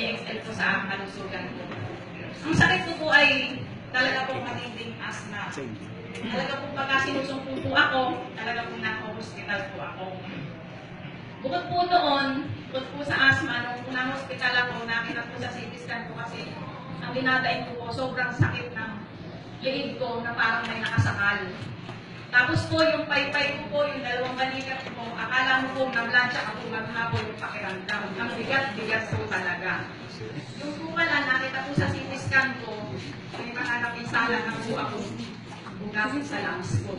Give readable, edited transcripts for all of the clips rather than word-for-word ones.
GXL po sa kalusugan ko. Ang sakit ko po ay talaga pong matinding asthma. Talaga pong pagka sinusumpo po ako, talaga pong naka-hospital po ako. Bukod po doon, bukod po sa asthma, nung unang hospital ako, nakita po sa CT scan ko kasi ang dinadaing ko po, sobrang sakit ng liig ko na parang may nakasakal. Tapos po, yung paypay ko po, yung dalawang balikat ko, akala mo po nablansya ako maghapon yung pakiramdam. Ang bigat-bigat po talaga. Yung po pala, nakita po sa CT scan ko, may mga napinsala na po ako bugasin sa lungs ko.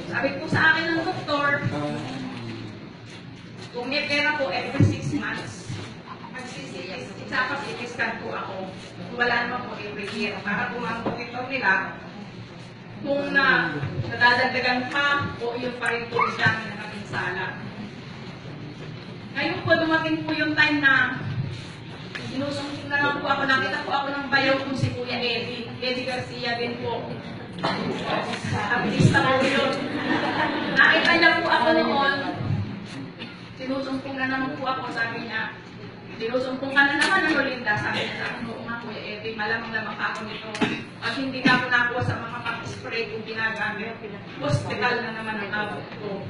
Sabi po sa akin ng doktor, kung may pera po every 6 months, mag-CT-scan po ako. Kung wala naman po every year, para kung ang doktor nila, kung nadadagdagan pa o yung pa rin po siya na napinsala. Ngayon po, dumating po yung time na sinusungkong na lang po ako. Nakita po ako ng bayaw kung si Kuya Eddie Garcia din po. Artista po yun. Nakita niya po ako noon. Sinusumpong na naman po ako, sabi niya. Sinusumpong ka na naman ng Olinda, sabi niya sa akin, oo nga Kuya Eddie, malamang-lamang ka ako nito. At hindi ka ako nakuha sa mga pang-spray kung ginagamit. Hospital na naman ang abot ko.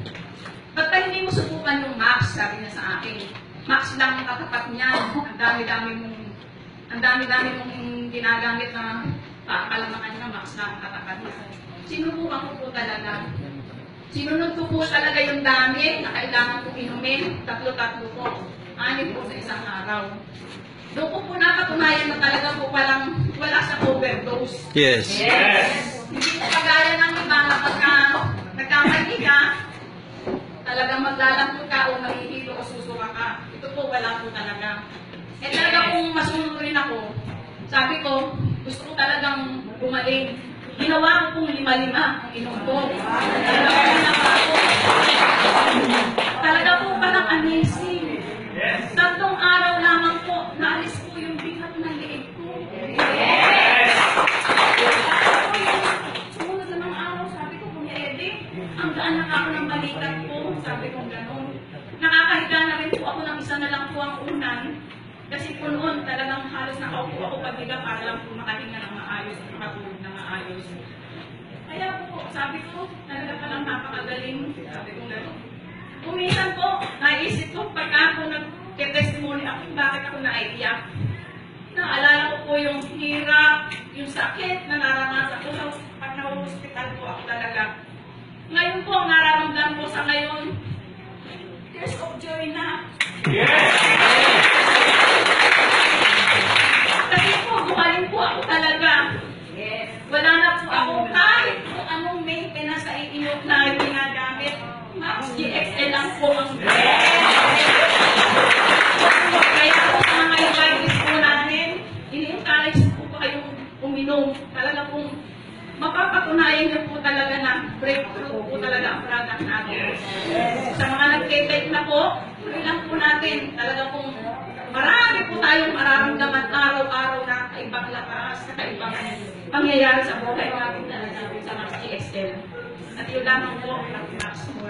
Ba't ka hindi mo subukan yung Max, sabi niya sa akin. Max lang ang katapat niya. Ang dami-dami mong ginagamit na kalamakan niya, Max lang ang katapat niya. Sinubukan ko po talaga. Sinunod ko po talaga yung dami na kailangan kong inumin. Tatlo-tatlo po. 6 po sa isang araw. Doon ko po napatunayan na talaga po wala sa overdose. Yes. Hindi po kagaya ng iba na pagka nagkamali ka, talagang maglalangkot ka o mahihilo o susuka ka. Ito po wala po talaga. Eh talaga kung masunurin ako, sabi ko, gusto ko talagang gumaling. Ginawa ko pong 5-5 ang inom ko. Talaga po parang amazing. 3 araw lamang po, naalis po yung bigat ng liig ko. Sumunod na ng araw, sabi ko, Kuya Eddie, ang gaan na ako ng balikat ko. Sabi ko gano'n. Nakakahiga na rin po ako ng isa na lang po ang unan. Kasi po noon, talagang halos nakaupo ako pabiga para lang po makahinga ng maayos at makatulog ng maayos. Kaya po, sabi ko, talaga palang napakagaling. Sabi ko gano'n. Kumisan po, naisip ko, pagka ako nag-testimony ako, bakit ako naiiyak. Naalala ko po yung hirap, yung sakit na naranasan ko sa pag na-hospital po ako talaga. Ngayon po, ang nararamdaman ko sa ngayon, tears of joy na. Kasi po, gumaling po ako talaga. Wala na po ako kahit kung anong maintenance sa iinok na ginagamit. Max GXL lang po ang kaya po sa mga advice po natin, ini-encourage po kayong uminom. Talaga pong mapapatunayan niyo po talaga na breakthrough po talaga ang product natin. Sa mga nag-take na po, tuloy lang po natin. Talaga pong marami po tayong mararamdaman araw-araw na kaibang lakas, kaibang pangyayari sa buhay natin talaga sa Max GXL. At yun lamang po, Max More.